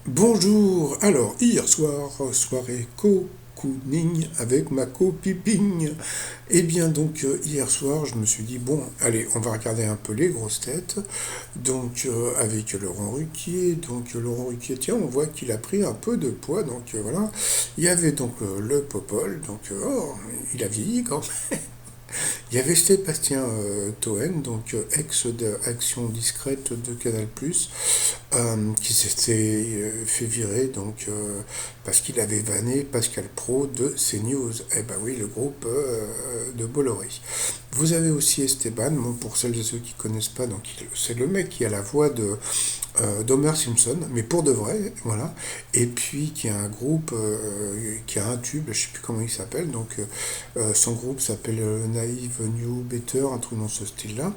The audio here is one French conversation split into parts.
Bonjour, alors hier soir, soirée cocooning avec ma copiping. Eh bien donc hier soir je me suis dit bon allez on va regarder un peu les grosses têtes. Donc avec Laurent Ruquier. Donc Laurent Ruquier tiens on voit qu'il a pris un peu de poids. Donc voilà. Il y avait donc le Popol. Donc oh, il a vieilli quand même. Il y avait Sébastien Toen, donc ex de Action Discrète de Canal+, qui s'était fait virer donc parce qu'il avait vanné Pascal Pro de CNews. Eh ben oui, le groupe de Bolloré. Vous avez aussi Esteban, bon, pour celles et ceux qui connaissent pas, donc c'est le mec qui a la voix de d'Homer Simpson, mais pour de vrai, voilà. Et puis qui a un groupe, qui a un tube, je sais plus comment il s'appelle, donc son groupe s'appelle Naive New Better, un truc dans ce style-là.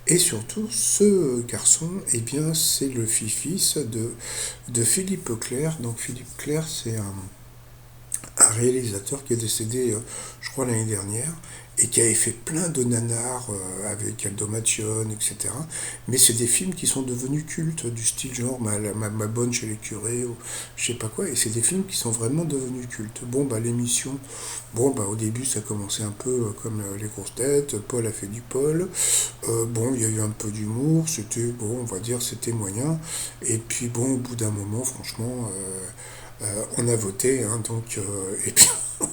Et surtout, ce garçon, eh bien, c'est le fils de Philippe Clair. Donc Philippe Clair, c'est un réalisateur qui est décédé, je crois, l'année dernière, et qui avait fait plein de nanars avec Aldo Machione, etc. Mais c'est des films qui sont devenus cultes, du style genre ma bonne chez les curés, ou je sais pas quoi, et c'est des films qui sont vraiment devenus cultes. Bon, bah l'émission, bon, bah au début ça commençait un peu comme les grosses têtes, Paul a fait du Paul, bon, il y a eu un peu d'humour, c'était, bon, on va dire, c'était moyen, et puis bon, au bout d'un moment, franchement, on a voté, hein, donc, et puis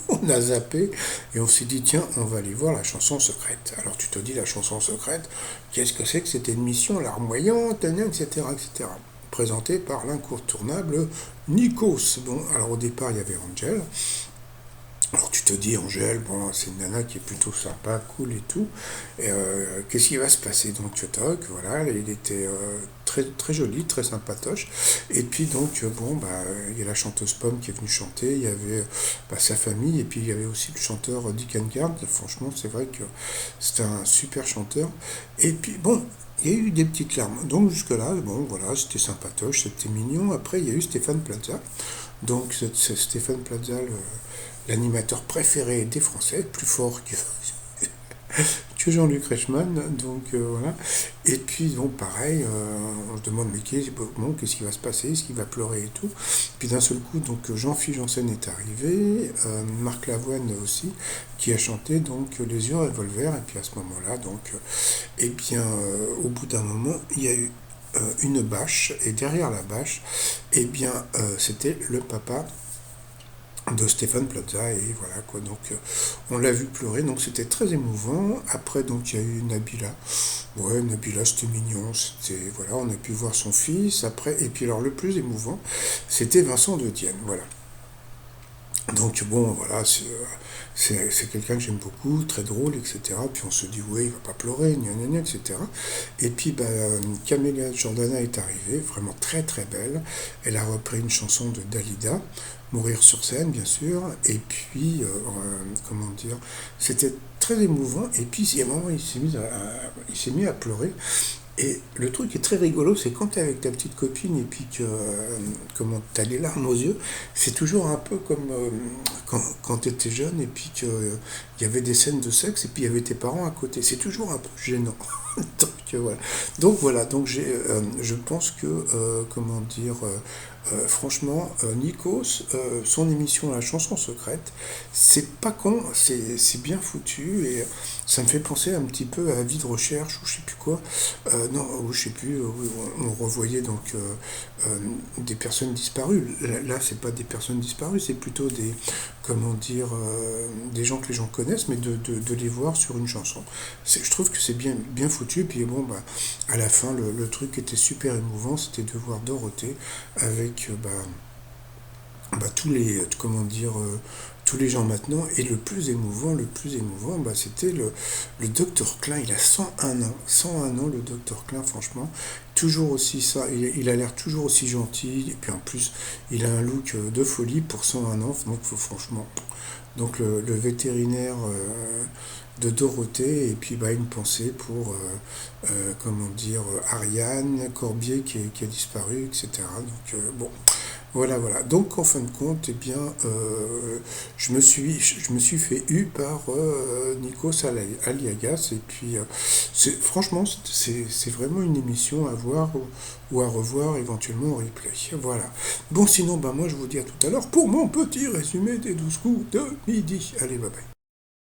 on a zappé, et on s'est dit, tiens, on va aller voir la chanson secrète. Alors tu te dis, la chanson secrète, qu'est-ce que c'est que cette émission, larmoyante, etc., etc. Présentée par l'incontournable Nikos. Bon, alors au départ, il y avait Angel. Alors tu te dis, Angèle, bon, c'est une nana qui est plutôt sympa, cool et tout. Et qu'est-ce qui va se passer? Donc toc, voilà, il était très, très joli, très sympatoche. Et puis donc, bon, bah, il y a la chanteuse Pomme qui est venue chanter, il y avait bah, sa famille, et puis il y avait aussi le chanteur Dick Engard. Franchement, c'est vrai que c'était un super chanteur. Et puis bon, il y a eu des petites larmes. Donc jusque-là, bon, voilà, c'était sympatoche, c'était mignon. Après, il y a eu Stéphane Plaza. Donc c'est Stéphane Plaza, l'animateur préféré des Français, plus fort que Jean-Luc Reichmann, donc voilà. Et puis bon, pareil, on se demande mais qu'est-ce qui va se passer, est-ce qu'il va pleurer et tout. Puis d'un seul coup, donc Jean-Philippe Janssen est arrivé, Marc Lavoine aussi, qui a chanté donc Les Yeux Revolver. Et puis à ce moment-là, donc, eh bien, au bout d'un moment, il y a eu une bâche, et derrière la bâche, eh bien, c'était le papa de Stéphane Plaza, et voilà quoi, donc on l'a vu pleurer, donc c'était très émouvant. Après donc il y a eu Nabila. Ouais, Nabila, c'était mignon, c'était, voilà, on a pu voir son fils après. Et puis alors le plus émouvant, c'était Vincent de Dienne, voilà. Donc bon, voilà, c'est quelqu'un que j'aime beaucoup, très drôle, etc. Puis on se dit, ouais, il va pas pleurer, gna gna gna, etc. Et puis bah, Camélia Jordana est arrivée, vraiment très très belle. Elle a repris une chanson de Dalida, Mourir sur scène, bien sûr. Et puis, comment dire, c'était très émouvant. Et puis, il y a un moment, il s'est mis à pleurer. Et le truc est très rigolo, c'est quand tu es avec ta petite copine et puis que comment t'as les larmes aux yeux, c'est toujours un peu comme quand tu étais jeune et puis qu'il y avait des scènes de sexe et puis il y avait tes parents à côté. C'est toujours un peu gênant. Donc voilà, donc je pense que comment dire, franchement, Nikos, son émission La chanson secrète, c'est pas con, c'est bien foutu, et ça me fait penser un petit peu à Vie de recherche ou je sais plus quoi. Non, ou je sais plus, où on revoyait donc des personnes disparues. Là, c'est pas des personnes disparues, c'est plutôt des, comment dire, des gens que les gens connaissent, mais de les voir sur une chanson. Je trouve que c'est bien, bien foutu. Puis bon, bah, à la fin, le truc était super émouvant, c'était de voir Dorothée avec bah, tous les, comment dire, tous les gens maintenant. Et le plus émouvant, bah, c'était le docteur Klein. Il a 101 ans. 101 ans, le docteur Klein, franchement. Toujours aussi ça. Il a l'air toujours aussi gentil. Et puis en plus, il a un look de folie pour 101 ans. Donc franchement. Donc le vétérinaire de Dorothée. Et puis bah, une pensée pour, comment dire, Ariane Corbier qui a disparu, etc. Donc bon. Voilà, voilà. Donc, en fin de compte, eh bien, je me suis fait eu par Nikos Aliagas. Et puis, franchement, c'est vraiment une émission à voir ou à revoir éventuellement en replay. Voilà. Bon, sinon, ben, moi, je vous dis à tout à l'heure pour mon petit résumé des 12 coups de midi. Allez, bye bye.